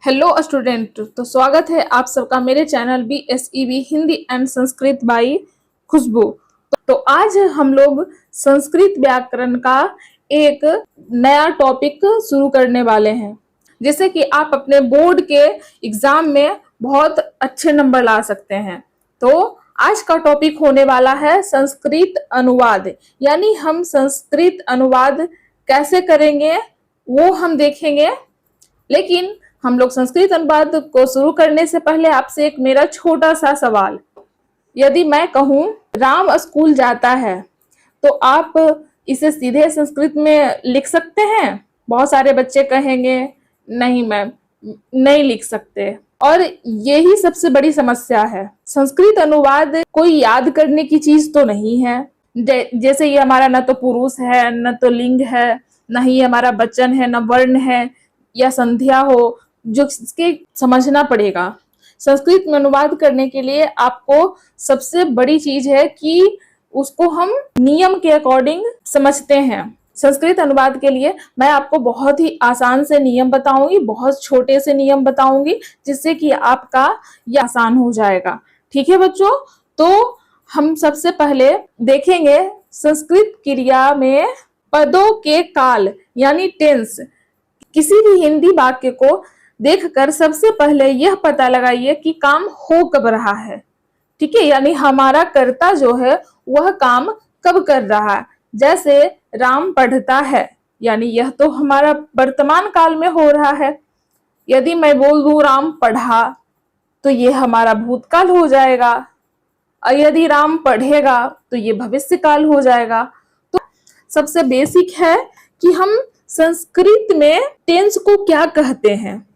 Hello student, तो स्वागत है आप सबका मेरे channel BSEB Hindi and Sanskrit by Khushboo. तो आज हम लोग संस्कृत व्याकरण का एक नया टॉपिक शुरू करने वाले हैं, जिससे कि आप अपने बोर्ड के एग्जाम में बहुत अच्छे नंबर ला सकते हैं। तो आज का टॉपिक होने वाला है संस्कृत अनुवाद, यानी हम संस्कृत अनुवाद कैसे करेंगे वो हम देखेंगे। लेकिन हम लोग संस्कृत अनुवाद को शुरू करने से पहले आपसे एक मेरा छोटा सा सवाल, यदि मैं कहूं राम स्कूल जाता है तो आप इसे सीधे संस्कृत में लिख सकते हैं? बहुत सारे बच्चे कहेंगे नहीं मैम, नहीं लिख सकते। और यही सबसे बड़ी समस्या है। संस्कृत अनुवाद कोई याद करने की चीज तो नहीं है। जैसे ये हमारा न तो पुरुष है, न तो लिंग है, न ही हमारा वचन है, न वर्ण है या संध्या हो, जो इसके समझना पड़ेगा। संस्कृत में अनुवाद करने के लिए आपको सबसे बड़ी चीज है कि उसको हम नियम के अकॉर्डिंग समझते हैं। संस्कृत अनुवाद के लिए मैं आपको बहुत ही आसान से नियम बताऊंगी, बहुत छोटे से नियम बताऊंगी, जिससे कि आपका ये आसान हो जाएगा। ठीक है बच्चों, तो हम सबसे पहले देखेंगे संस्कृत क्रिया में पदों के काल यानी टेंस। किसी भी हिंदी वाक्य को देखकर सबसे पहले यह पता लगाइए कि काम हो कब रहा है। ठीक है, यानी हमारा कर्ता जो है वह काम कब कर रहा है। जैसे राम पढ़ता है, यानी यह तो हमारा वर्तमान काल में हो रहा है। यदि मैं बोल दूं राम पढ़ा तो ये हमारा भूतकाल हो जाएगा, और यदि राम पढ़ेगा तो ये भविष्य काल हो जाएगा। तो सबसे बेसिक है कि हम संस्कृत में टेंस को क्या कहते हैं,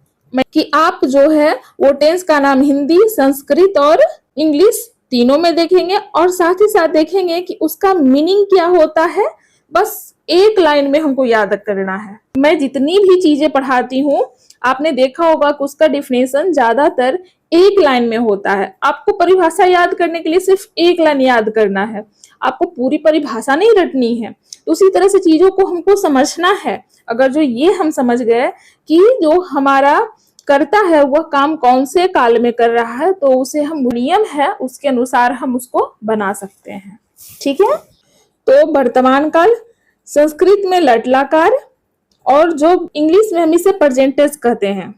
कि आप जो है वो टेंस का नाम हिंदी, संस्कृत और इंग्लिश तीनों में देखेंगे, और साथ ही साथ देखेंगे कि उसका मीनिंग क्या होता है। बस एक लाइन में हमको याद करना है। मैं जितनी भी चीजें पढ़ाती हूँ आपने देखा होगा कि उसका डिफिनेशन ज्यादातर एक लाइन में होता है। आपको परिभाषा याद करने के लिए सिर्फ एक लाइन याद करना है, आपको पूरी परिभाषा नहीं रटनी है। तो उसी तरह से चीजों को हमको समझना है। अगर जो ये हम समझ गए कि जो हमारा करता है वह काम कौन से काल में कर रहा है, तो उसे हम नियम है उसके अनुसार हम उसको बना सकते हैं। ठीक है, तो वर्तमान काल संस्कृत में लट लकार, और जो इंग्लिश में हम इसे प्रेजेंट टेंस कहते हैं।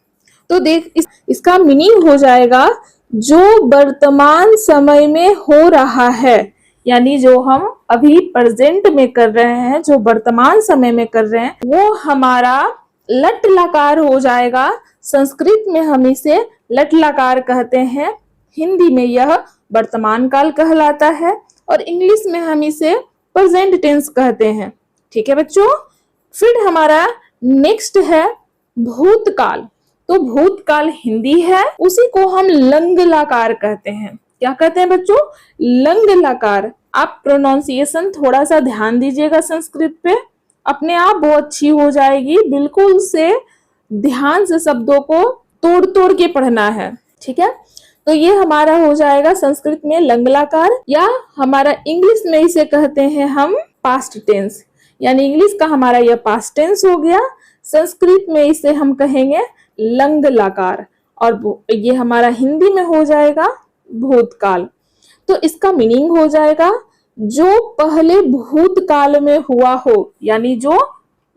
तो देख इसका मीनिंग हो जाएगा जो वर्तमान समय में हो रहा है, यानी जो हम अभी प्रेजेंट में कर रहे हैं, जो वर्तमान समय में कर रहे हैं, वो हमारा लट लकार हो जाएगा। संस्कृत में हम इसे लट लकार कहते हैं, हिंदी में यह वर्तमान काल कहलाता है, और इंग्लिश में हम इसे प्रेजेंट टेंस कहते हैं। ठीक है बच्चों, फिर हमारा नेक्स्ट है भूतकाल। तो भूतकाल हिंदी है, उसी को हम लंग लकार कहते हैं। क्या कहते हैं बच्चों? लंग लकार। आप प्रोनाउंसिएशन थोड़ा सा ध्यान दीजिएगा संस्कृत पे, अपने आप वो अच्छी हो जाएगी। बिल्कुल से ध्यान से शब्दों को तोड़ तोड़ के पढ़ना है। ठीक है, तो ये हमारा हो जाएगा संस्कृत में लंग लकार, या हमारा इंग्लिश में इसे कहते हैं हम पास्ट टेंस, यानी इंग्लिश का हमारा यह पास्ट टेंस हो गया। संस्कृत में इसे हम कहेंगे लंग लकार, और ये हमारा हिंदी में हो जाएगा भूतकाल। तो इसका मीनिंग हो जाएगा जो पहले भूतकाल में हुआ हो, यानी जो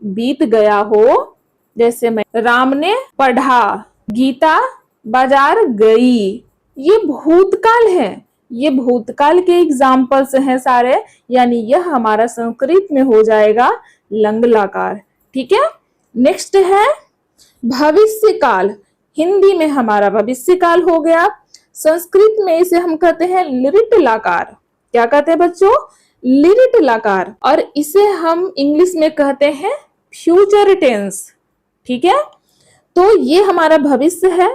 बीत गया हो। जैसे मैं राम ने पढ़ा, गीता बाजार गई, ये भूतकाल है। ये भूतकाल के एग्जाम्पल्स हैं सारे, यानी यह हमारा संस्कृत में हो जाएगा लंग लकार। ठीक है, नेक्स्ट है भविष्य काल। हिंदी में हमारा भविष्य काल हो गया। संस्कृत में इसे हम कहते हैं लिरिट लकार। क्या कहते हैं बच्चों? लिरिट लकार। और इसे हम इंग्लिश में कहते हैं फ्यूचर टेंस। ठीक है, तो ये हमारा भविष्य है,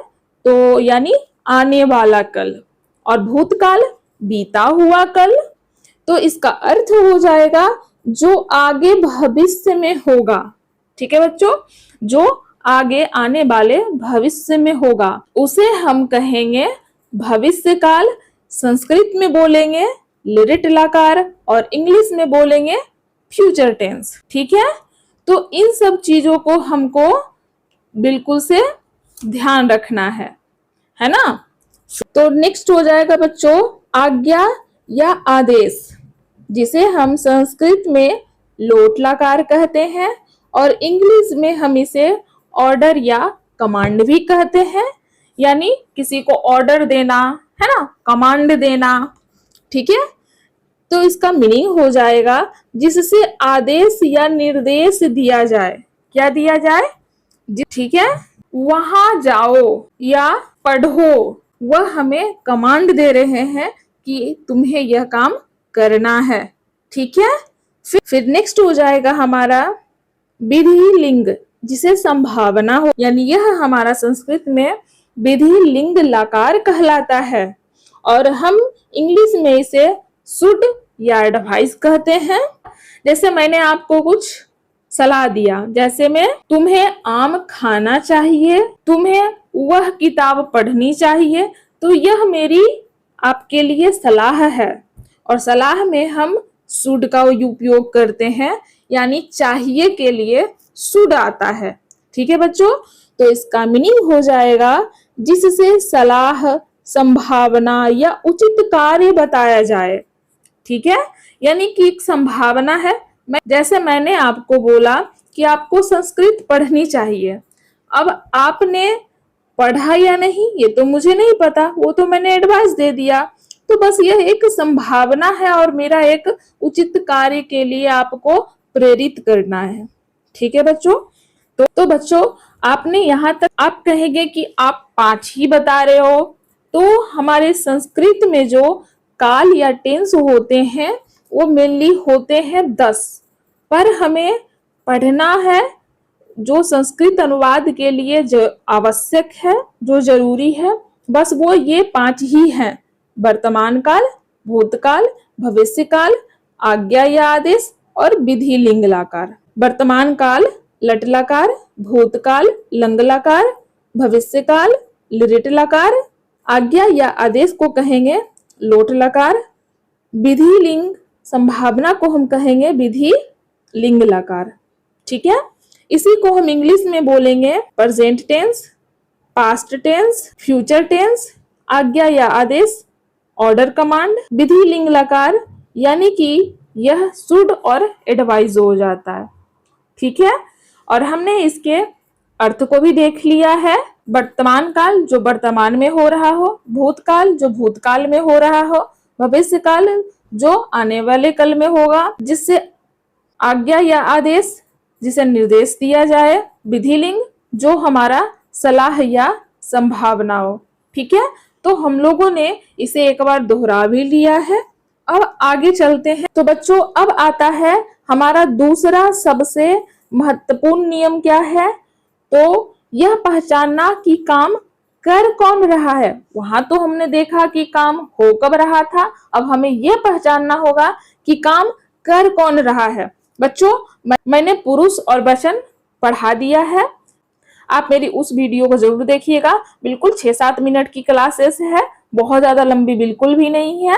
तो यानी आने वाला कल, और भूतकाल बीता हुआ कल। तो इसका अर्थ हो जाएगा जो आगे भविष्य में होगा। ठीक है बच्चों, जो आगे आने वाले भविष्य में होगा उसे हम कहेंगे भविष्य काल। संस्कृत में बोलेंगे लिरिट लकार, और इंग्लिश में बोलेंगे फ्यूचर टेंस। ठीक है, तो इन सब चीजों को हमको बिल्कुल से ध्यान रखना है ना। तो नेक्स्ट हो जाएगा बच्चों आज्ञा या आदेश, जिसे हम संस्कृत में लोट लकार कहते हैं और इंग्लिश में हम इसे ऑर्डर या कमांड भी कहते हैं। यानी किसी को ऑर्डर देना है ना, कमांड देना, ठीक है। तो इसका मीनिंग हो जाएगा जिससे आदेश या निर्देश दिया जाए। क्या दिया जाए? ठीक है, वहां जाओ या पढ़ो, वह हमें कमांड दे रहे हैं कि तुम्हें यह काम करना है, ठीक है। फिर नेक्स्ट हो जाएगा हमारा विधि लिंग, जिसे संभावना हो, यानी यह हमारा संस्कृत में विधि लिंग लकार कहलाता है और हम इंग्लिश में इसे शुड या एडवाइस कहते हैं। जैसे मैंने आपको कुछ सलाह दिया, जैसे में तुम्हें आम खाना चाहिए, तुम्हें वह किताब पढ़नी चाहिए, तो यह मेरी आपके लिए सलाह है। और सलाह में हम शुड का उपयोग करते हैं, यानी चाहिए के लिए शुड आता है, ठीक है बच्चों। तो इसका मीनिंग हो जाएगा जिससे सलाह, संभावना या उचित कार्य बताया जाए, ठीक है। यानी कि एक संभावना है, जैसे मैंने आपको बोला कि आपको संस्कृत पढ़नी चाहिए, अब आपने पढ़ा या नहीं ये तो मुझे नहीं पता, वो तो मैंने एडवाइस दे दिया, तो बस यह एक संभावना है और मेरा एक उचित कार्य के लिए आपको प्रेरित करना है, ठीक है बच्चों। तो बच्चों आपने यहाँ तक आप कहेंगे कि आप 5 ही बता रहे हो, तो हमारे संस्कृत में जो काल या टेंस होते हैं वो मेनली होते हैं 10, पर हमें पढ़ना है जो संस्कृत अनुवाद के लिए जो आवश्यक है, जो जरूरी है, बस वो ये 5 ही हैं। वर्तमान काल, भूतकाल, भविष्य काल, आज्ञा या आदेश और विधि लिंग लकार। वर्तमान काल लट लकार, भूतकाल लंग लकार, भविष्य काल लिट लकार, आज्ञा या आदेश को कहेंगे लोट लकार, विधि लिंग संभावना को हम कहेंगे विधि लिंग लकार, ठीक है। इसी को हम इंग्लिश में बोलेंगे present tense, past tense, future tense, आज्ञा या आदेश, ऑर्डर कमांड, विधि लिंग लकार, यानी कि यह शुड और एडवाइज हो जाता है, ठीक है। और हमने इसके अर्थ को भी देख लिया है। वर्तमान काल जो वर्तमान में हो रहा हो, भूतकाल जो भूतकाल में हो रहा हो, भविष्य काल जो आने वाले कल में होगा, जिससे आज्ञा या आदेश जिसे निर्देश दिया जाए, विधि लिंग जो हमारा सलाह या संभावना हो, ठीक है। तो हम लोगों ने इसे एक बार दोहरा भी लिया है। अब आगे चलते हैं। तो बच्चों अब आता है हमारा दूसरा सबसे महत्वपूर्ण नियम क्या है, तो यह पहचानना कि काम कर कौन रहा है। वहां तो हमने देखा कि काम हो कब रहा था, अब हमें यह पहचानना होगा कि काम कर कौन रहा है। बच्चों मैंने पुरुष और वचन पढ़ा दिया है, आप मेरी उस वीडियो को जरूर देखिएगा, बिल्कुल 6-7 मिनट की क्लासेस है, बहुत ज्यादा लंबी बिल्कुल भी नहीं है,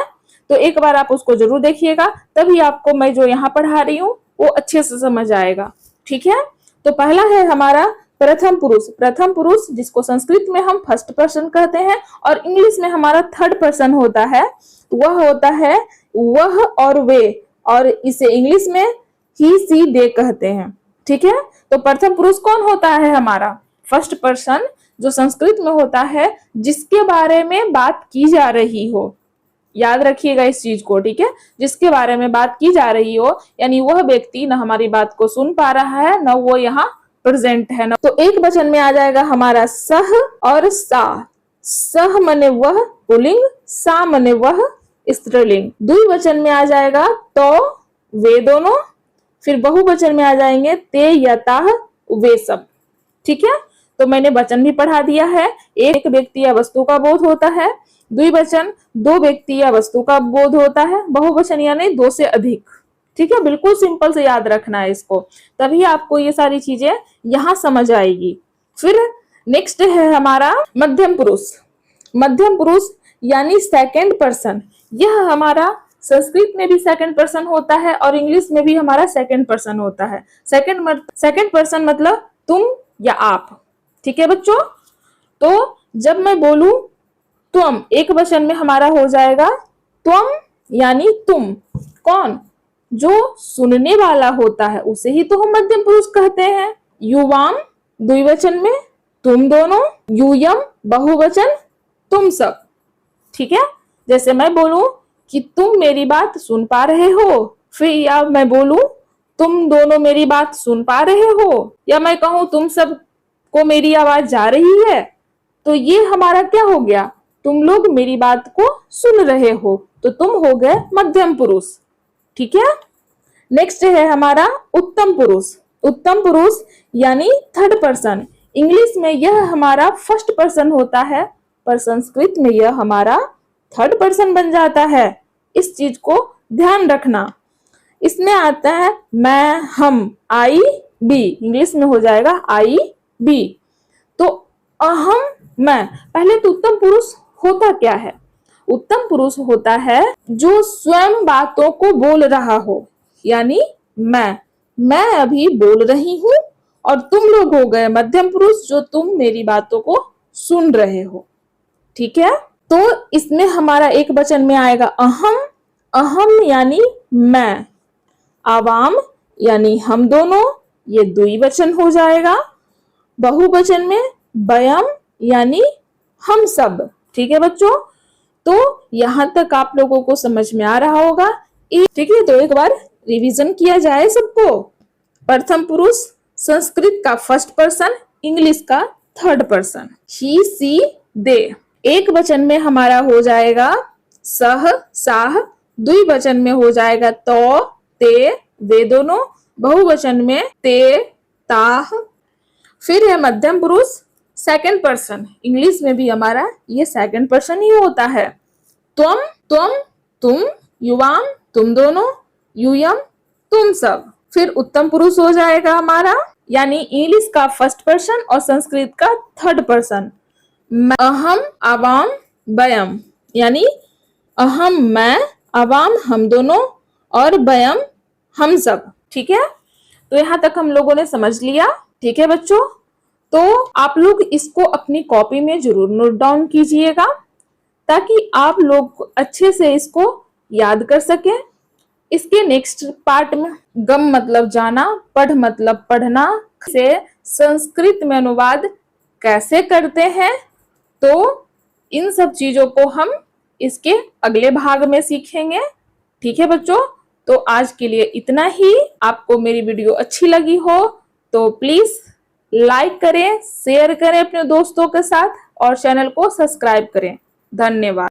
तो एक बार आप उसको जरूर देखिएगा, तभी आपको मैं जो यहाँ पढ़ा रही हूँ वो अच्छे से समझ आएगा, ठीक है। तो पहला है हमारा प्रथम पुरुष। प्रथम पुरुष जिसको संस्कृत में हम फर्स्ट पर्सन कहते हैं और इंग्लिश में हमारा थर्ड पर्सन होता है, वह होता है वह और वे, और इसे इंग्लिश में ही सी दे कहते हैं, ठीक है। तो प्रथम पुरुष कौन होता है हमारा? फर्स्ट पर्सन, जो संस्कृत में होता है जिसके बारे में बात की जा रही हो, याद रखिएगा इस चीज को, ठीक है। जिसके बारे में बात की जा रही हो, यानी वह व्यक्ति न हमारी बात को सुन पा रहा है, न वो यहाँ प्रेजेंट है, न तो एक वचन में आ जाएगा हमारा सह और सा। सह मने वह पुल्लिंग, सा मने वह स्त्रीलिंग। द्विवचन में आ जाएगा तो वे दोनों, फिर बहुवचन में आ जाएंगे ते या ताह वे सब, ठीक है। तो मैंने वचन भी पढ़ा दिया है, एक व्यक्ति या वस्तु का बोध होता है, द्विवचन 2 व्यक्ति या वस्तु का बोध होता है, बहुवचन यानी 2 से अधिक, ठीक है। बिल्कुल सिंपल से याद रखना है इसको, तभी आपको ये सारी चीजें यहाँ समझ आएगी। फिर नेक्स्ट है हमारा मध्यम पुरुष। मध्यम पुरुष यानी सेकंड पर्सन, यह हमारा संस्कृत में भी सेकंड पर्सन होता है और इंग्लिश में भी हमारा सेकंड पर्सन होता है। सेकंड पर्सन मतलब तुम या आप, ठीक है बच्चों। तो जब मैं बोलूं त्वम, एक वचन में हमारा हो जाएगा त्वम यानी तुम। कौन? जो सुनने वाला होता है उसे ही तो हम मध्यम पुरुष कहते हैं। युवाम द्विवचन में तुम दोनों, यूयम बहुवचन तुम सब। ठीक है, जैसे मैं बोलूं कि तुम मेरी बात सुन पा रहे हो, फिर या मैं बोलूं तुम दोनों मेरी बात सुन पा रहे हो, या मैं कहूं तुम सब को मेरी आवाज जा रही है, तो ये हमारा क्या हो गया? तुम लोग मेरी बात को सुन रहे हो, तो तुम हो गए मध्यम पुरुष। ठीक है, नेक्स्ट है हमारा उत्तम पुरुष। उत्तम पुरुष यानी थर्ड पर्सन। इंग्लिश में यह हमारा फर्स्ट पर्सन होता है, पर संस्कृत में यह हमारा थर्ड पर्सन बन जाता है। इस चीज को ध्यान रखना। इसमें आता है मैं, हम, आई, बी। इंग्लिश में हो जाएगा आई, बी। तो अहम, मैं। पहले तो उत्तम पुरुष होता क्या है? उत्तम पुरुष होता है जो स्वयं बातों को बोल रहा हो, यानी मैं अभी बोल रही हूं और तुम लोग हो गए मध्यम पुरुष जो तुम मेरी बातों को सुन रहे हो। ठीक है, तो इसमें हमारा एक वचन में आएगा अहम। अहम यानी मैं, आवाम यानी हम दोनों, ये द्विवचन हो जाएगा। बहुवचन में वयम यानी हम सब। ठीक है बच्चों, तो यहां तक आप लोगों को समझ में आ रहा होगा। ठीक है, तो एक बार रिवीजन किया जाए सबको। प्रथम पुरुष संस्कृत का फर्स्ट पर्सन, इंग्लिश का थर्ड पर्सन। ही, सी, दे। एक वचन में हमारा हो जाएगा सह, साह। द्विवचन में हो जाएगा तो, ते, वे दोनों। बहुवचन में ते, ताह। फिर है मध्यम पुरुष सेकंड पर्सन। इंग्लिश में भी हमारा ये सेकंड पर्सन ही होता है। त्वम, त्वम, तुम। युवाम, तुम दोनों। यूयम, तुम सब। फिर उत्तम पुरुष हो जाएगा हमारा, यानी इंग्लिश का फर्स्ट पर्सन और संस्कृत का थर्ड पर्सन। अहम, आवाम, वयम, यानी अहम मैं, आवाम हम दोनों और वयम हम सब। ठीक है, तो यहाँ तक हम लोगों ने समझ लिया। ठीक है बच्चों, तो आप लोग इसको अपनी कॉपी में जरूर नोट डाउन कीजिएगा ताकि आप लोग अच्छे से इसको याद कर सकें। इसके नेक्स्ट पार्ट में गम मतलब जाना, पढ़ मतलब पढ़ना से संस्कृत में अनुवाद कैसे करते हैं, तो इन सब चीजों को हम इसके अगले भाग में सीखेंगे। ठीक है बच्चों, तो आज के लिए इतना ही। आपको मेरी वीडियो अच्छी लगी हो तो प्लीज लाइक करें, शेयर करें अपने दोस्तों के साथ और चैनल को सब्सक्राइब करें। धन्यवाद।